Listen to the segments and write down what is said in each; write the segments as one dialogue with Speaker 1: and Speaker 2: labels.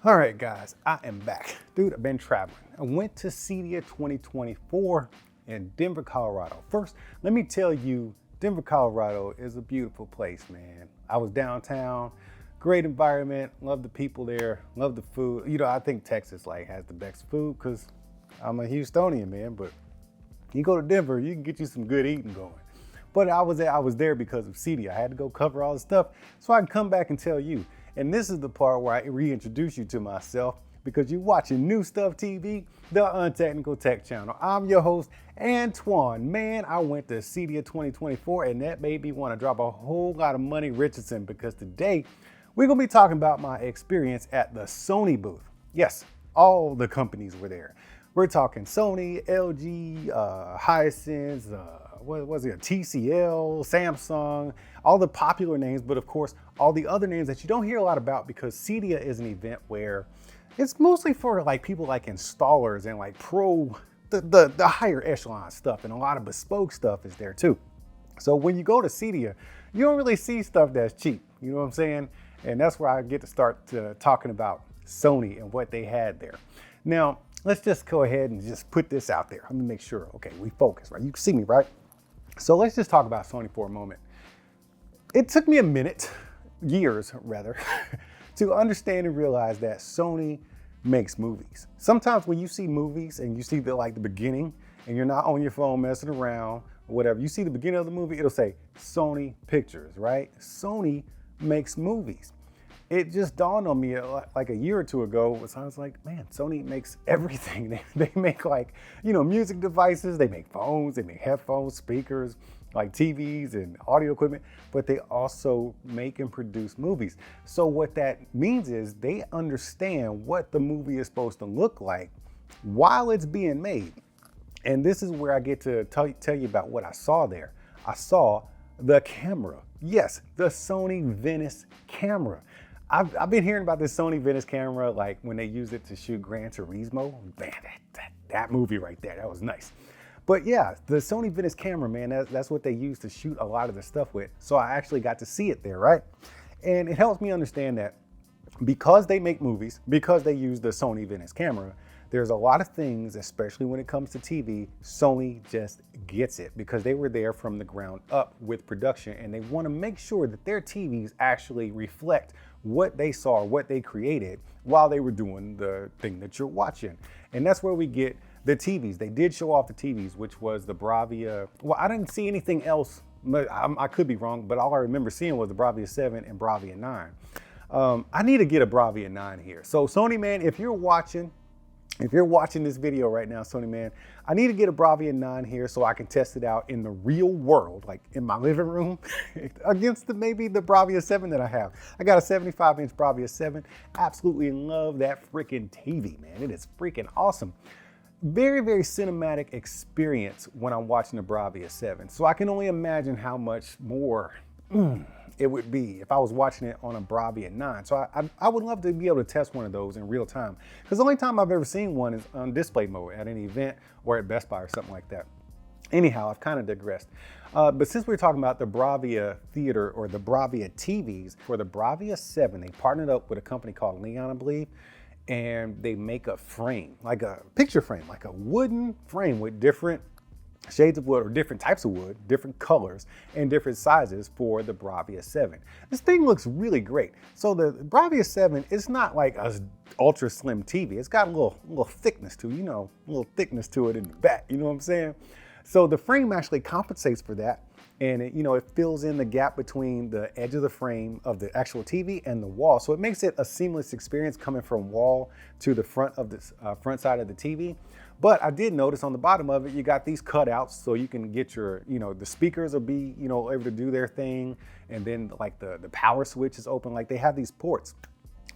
Speaker 1: All right, guys, I am back. Dude, I've been traveling. I went to CEDIA 2024 in Denver, Colorado. First, let me tell you, Denver, Colorado is a beautiful place, man. I was downtown, great environment, love the people there, love the food. You know, I think Texas has the best food because I'm a Houstonian, man, but you go to Denver, you can get you some good eating going. But I was there because of CEDIA. I had to go cover all the stuff so I can come back and tell you. And this is the part where I reintroduce you to myself because you're watching New Stuff TV, the Untechnical Tech channel. I'm your host, Antoine. Man, I went to CEDIA 2024 and that made me want to drop a whole lot of money Richardson because today we're going to be talking about my experience at the Sony booth. Yes, all the companies were there. We're talking Sony, LG, Hisense, what was it, TCL, Samsung, all the popular names, but of course, all the other names that you don't hear a lot about because CEDIA is an event where it's mostly for people like installers and the higher echelon stuff, and a lot of bespoke stuff is there too. So when you go to CEDIA, you don't really see stuff that's cheap, you know what I'm saying? And that's where I get to start talking about Sony and what they had there. Now, let's just go ahead and just put this out there. Let me make sure, okay, we focus, right? You can see me, right? So let's just talk about Sony for a moment. It took me a minute, years rather, to understand and realize that Sony makes movies. Sometimes when you see movies and you see the beginning and you're not on your phone messing around or whatever, you see the beginning of the movie, it'll say Sony Pictures, right? Sony makes movies. It just dawned on me like a year or two ago. So I was like, man, Sony makes everything. They make music devices, they make phones, they make headphones, speakers, like TVs and audio equipment, but they also make and produce movies. So what that means is they understand what the movie is supposed to look like while it's being made. And this is where I get to tell you about what I saw there. I saw the camera. Yes, the Sony Venice camera. I've been hearing about this Sony Venice camera, like when they use it to shoot Gran Turismo. Man, that movie right there, that was nice. But yeah, the Sony Venice camera, man, that's what they use to shoot a lot of the stuff with. So I actually got to see it there, right? And it helps me understand that because they make movies, because they use the Sony Venice camera, there's a lot of things, especially when it comes to TV, Sony just gets it because they were there from the ground up with production and they want to make sure that their TVs actually reflect what they saw, what they created while they were doing the thing that you're watching. And that's where we get the TVs. They did show off the TVs, which was the Bravia. Well, I didn't see anything else. I could be wrong, but all I remember seeing was the Bravia 7 and Bravia 9. I need to get a Bravia 9 here. So Sony, man, if you're watching this video right now, Sony, man, I need to get a Bravia 9 here so I can test it out in the real world, like in my living room against maybe the Bravia 7 that I have. I got a 75-inch Bravia 7. Absolutely love that freaking TV, man. It is freaking awesome. Very, very cinematic experience when I'm watching the Bravia 7. So I can only imagine how much more it would be if I was watching it on a Bravia 9. So I would love to be able to test one of those in real time. Because the only time I've ever seen one is on display mode at an event or at Best Buy or something like that. Anyhow, I've kind of digressed. But since we're talking about the Bravia Theater or the Bravia TVs, for the Bravia 7, they partnered up with a company called Leon, I believe, and they make a frame, like a picture frame, like a wooden frame with different shades of wood or different types of wood, different colors and different sizes for the Bravia 7. This thing looks really great. So the Bravia 7 is not like a ultra slim TV. It's got a little thickness to it, a little thickness to it in the back, you know what I'm saying? So the frame actually compensates for that. And it fills in the gap between the edge of the frame of the actual TV and the wall. So it makes it a seamless experience coming from wall to the front of the front side of the TV. But I did notice on the bottom of it, you got these cutouts so you can get your, the speakers will be, able to do their thing. And then like the power switch is open, like they have these ports.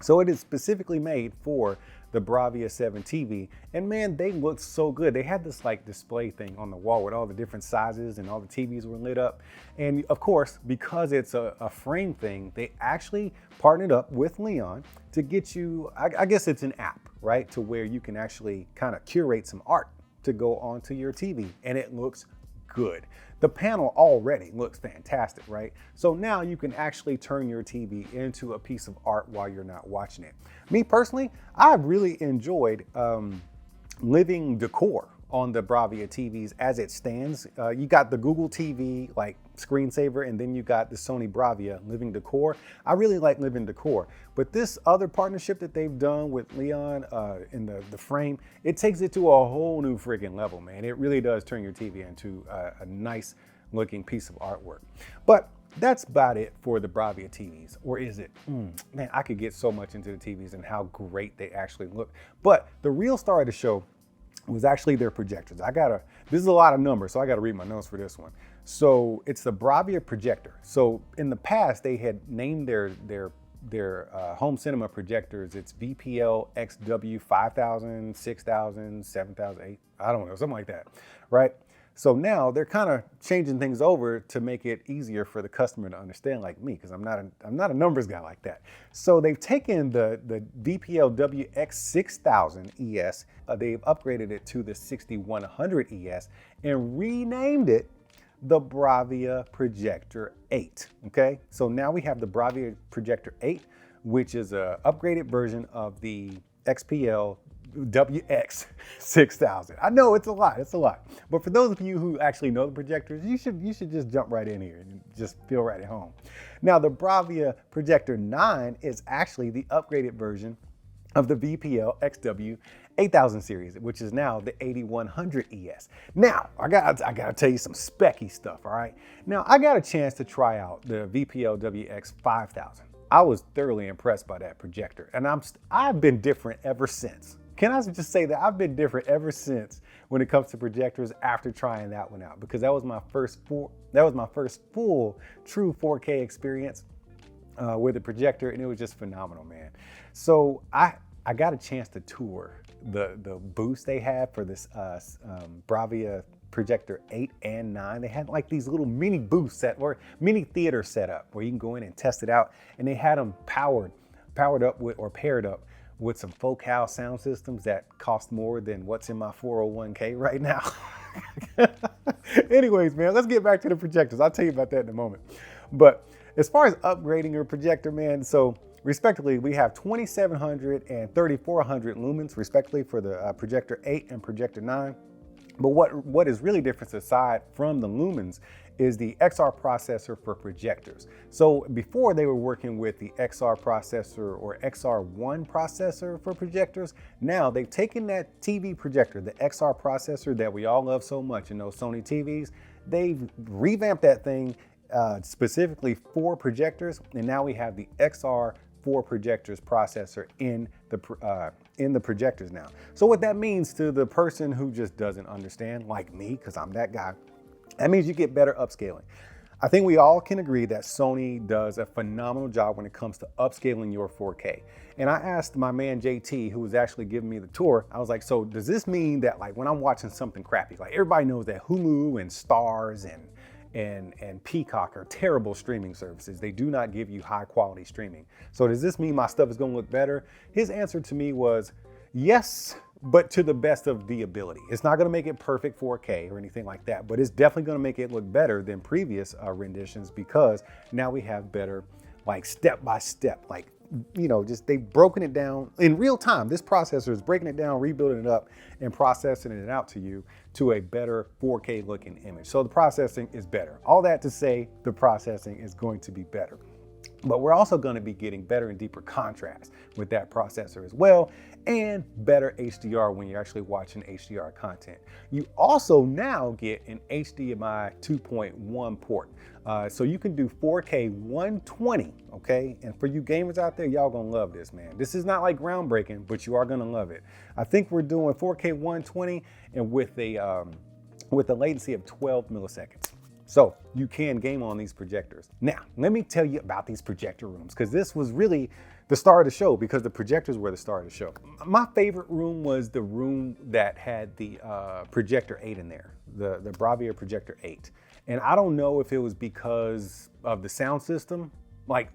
Speaker 1: So it is specifically made for the Bravia 7 TV. And man, they look so good. They had this display thing on the wall with all the different sizes and all the TVs were lit up. And of course, because it's a frame thing, they actually partnered up with Leon to get you, I guess it's an app, right? To where you can actually kind of curate some art to go onto your TV. And it looks good. The panel already looks fantastic, right? So now you can actually turn your TV into a piece of art while you're not watching it. Me personally, I've really enjoyed living decor on the Bravia TVs as it stands. You got the Google TV like screensaver, and then you got the Sony Bravia living decor. I really like living decor, but this other partnership that they've done with Leon in the frame, it takes it to a whole new freaking level, man. It really does turn your TV into a nice looking piece of artwork. But that's about it for the Bravia TVs, or is it? Man, I could get so much into the TVs and how great they actually look. But the real star of the show was actually their projectors. This is a lot of numbers, so I gotta read my notes for this one. So it's the Bravia Projector. So in the past, they had named their home cinema projectors. It's VPL XW 5000, 6000, 7000, 8, I don't know, something like that, right? So now they're kind of changing things over to make it easier for the customer to understand, like me, because I'm not a numbers guy like that. So they've taken the VPL WX6000 ES, they've upgraded it to the 6100 ES and renamed it the Bravia Projector 8, okay? So now we have the Bravia Projector 8, which is an upgraded version of the XPL WX6000. I know it's a lot. But for those of you who actually know the projectors, you should just jump right in here and just feel right at home. Now the Bravia Projector 9 is actually the upgraded version of the VPL XW 8000 series, which is now the 8100 ES. Now, I gotta tell you some specky stuff, all right? Now, I got a chance to try out the VPL WX 5000. I was thoroughly impressed by that projector, and I've been different ever since. Can I just say that I've been different ever since when it comes to projectors after trying that one out, because that was my first full true 4K experience with a projector, and it was just phenomenal, man. So I got a chance to tour the booths they had for this Bravia Projector 8 and 9. They had like these little mini booths or mini theater set up where you can go in and test it out, and they had them powered up with, or paired up with some Focal sound systems that cost more than what's in my 401k right now. Anyways, man, let's get back to the projectors. I'll tell you about that in a moment. But as far as upgrading your projector, man, so respectively, we have 2700 and 3400 lumens, respectively, for the Projector 8 and Projector 9. But what is really different, aside from the lumens, is the XR processor for projectors. So before, they were working with the XR processor or XR1 processor for projectors. Now they've taken that TV projector, the XR processor that we all love so much in those Sony TVs, they've revamped that thing specifically for projectors, and now we have the XR for projectors processor in the projectors now. So what that means to the person who just doesn't understand, like me, because I'm that guy, that means you get better upscaling. I think we all can agree that Sony does a phenomenal job when it comes to upscaling your 4K. And I asked my man JT, who was actually giving me the tour, I was like, so does this mean that, like, when I'm watching something crappy, like everybody knows that Hulu and Stars and Peacock are terrible streaming services. They do not give you high quality streaming. So does this mean my stuff is gonna look better? His answer to me was yes, but to the best of the ability. It's not gonna make it perfect 4K or anything like that, but it's definitely gonna make it look better than previous renditions, because now we have better, like, step-by-step, like, you know, just they've broken it down in real time. This processor is breaking it down, rebuilding it up, and processing it out to you to a better 4K looking image. So the processing is better. All that to say, the processing is going to be better. But we're also going to be getting better and deeper contrast with that processor as well, and better HDR when you're actually watching HDR content. You also now get an HDMI 2.1 port. So you can do 4K 120, okay? And for you gamers out there, y'all gonna love this, man. This is not like groundbreaking, but you are gonna love it. I think we're doing 4K 120 and with a latency of 12 milliseconds. So you can game on these projectors. Now, let me tell you about these projector rooms, because this was really the star of the show, because the projectors were the star of the show. My favorite room was the room that had the Projector 8 in there, the Bravia Projector 8. And I don't know if it was because of the sound system. Like,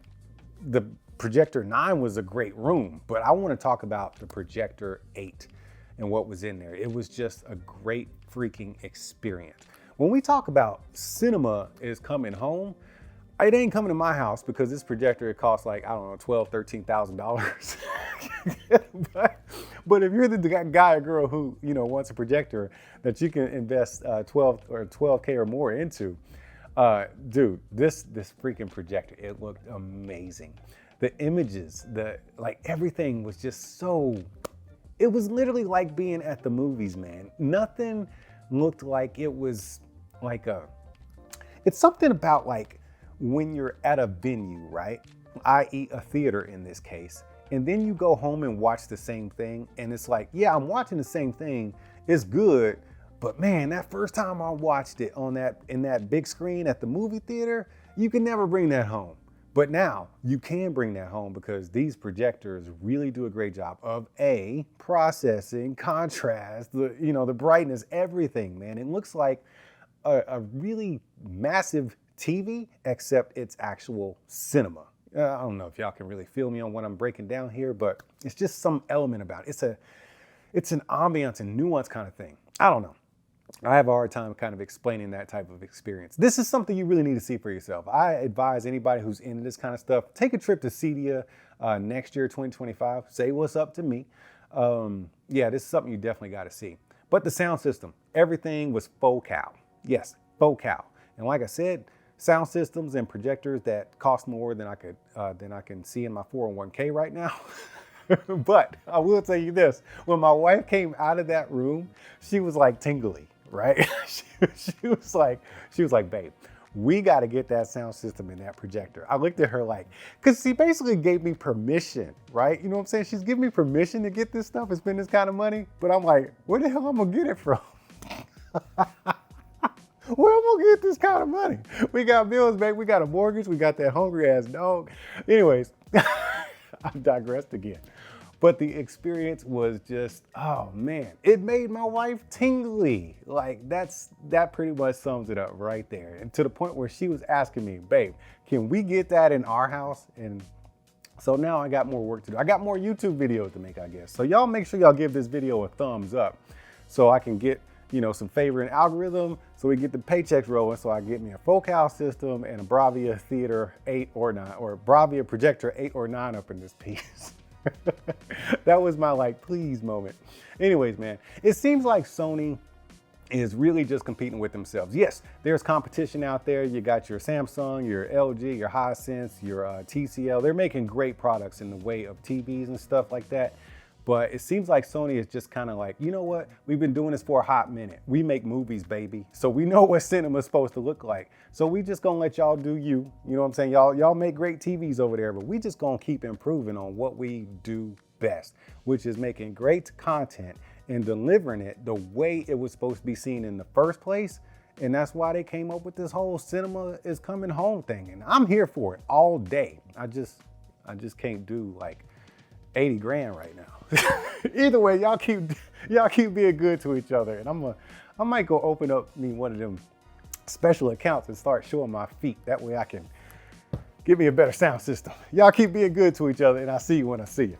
Speaker 1: the Projector 9 was a great room, but I want to talk about the Projector 8 and what was in there. It was just a great freaking experience. when we talk about cinema is coming home, it ain't coming to my house because this projector, it costs like, I don't know, $12,000, $13,000. but if you're the guy or girl who, you know, wants a projector that you can invest 12K or more into, dude, this freaking projector, it looked amazing. The images, like everything was just so, it was literally like being at the movies, man. Nothing looked like it was like it's something about like when you're at a venue, right? i.e. a theater in this case, and then you go home and watch the same thing, and it's like, yeah, I'm watching the same thing, it's good, but man, that first time I watched it in that big screen at the movie theater, you can never bring that home. But now you can bring that home because these projectors really do a great job of processing, contrast, the brightness, everything, man. It looks like a really massive TV, except it's actual cinema. I don't know if y'all can really feel me on what I'm breaking down here, but it's just some element about it. It's an ambiance and nuance kind of thing. I don't know. I have a hard time kind of explaining that type of experience. This is something you really need to see for yourself. I advise anybody who's into this kind of stuff, take a trip to CEDIA next year, 2025. Say what's up to me. Yeah, this is something you definitely got to see. But the sound system, everything was focal. Yes, focal. And like I said, sound systems and projectors that cost more than I can see in my 401k right now. But I will tell you this, when my wife came out of that room, she was like tingly, right? she was like, babe, we got to get that sound system in that projector. I looked at her like, because she basically gave me permission, right? You know what I'm saying? She's giving me permission to get this stuff and spend this kind of money. But I'm like, where the hell am I going to get it from? Where am I gonna get this kind of money? We got bills, babe. We got a mortgage. We got that hungry ass dog. Anyways, I've digressed again. But the experience was just, oh man, it made my wife tingly. Like that pretty much sums it up right there. And to the point where she was asking me, babe, can we get that in our house? And so now I got more work to do. I got more YouTube videos to make, I guess. So y'all make sure y'all give this video a thumbs up so I can get, some favor in algorithm, so we get the paychecks rolling, so I get me a focal system and a Bravia Theater 8 or 9, or Bravia Projector 8 or 9 up in this piece. That was my like, please moment. Anyways, man, it seems like Sony is really just competing with themselves. Yes, there's competition out there. You got your Samsung, your LG, your Hisense, your TCL. They're making great products in the way of TVs and stuff like that. But it seems like Sony is just kind of like, you know what? We've been doing this for a hot minute. We make movies, baby. So we know what cinema is supposed to look like. So we just gonna let y'all do you. You know what I'm saying? Y'all make great TVs over there, but we just gonna keep improving on what we do best, which is making great content and delivering it the way it was supposed to be seen in the first place. And that's why they came up with this whole cinema is coming home thing. And I'm here for it all day. I just can't do like 80 grand right now. Either way, y'all keep being good to each other. And I might go open up me one of them special accounts and start showing my feet. That way I can get me a better sound system. Y'all keep being good to each other, and I'll see you when I see you.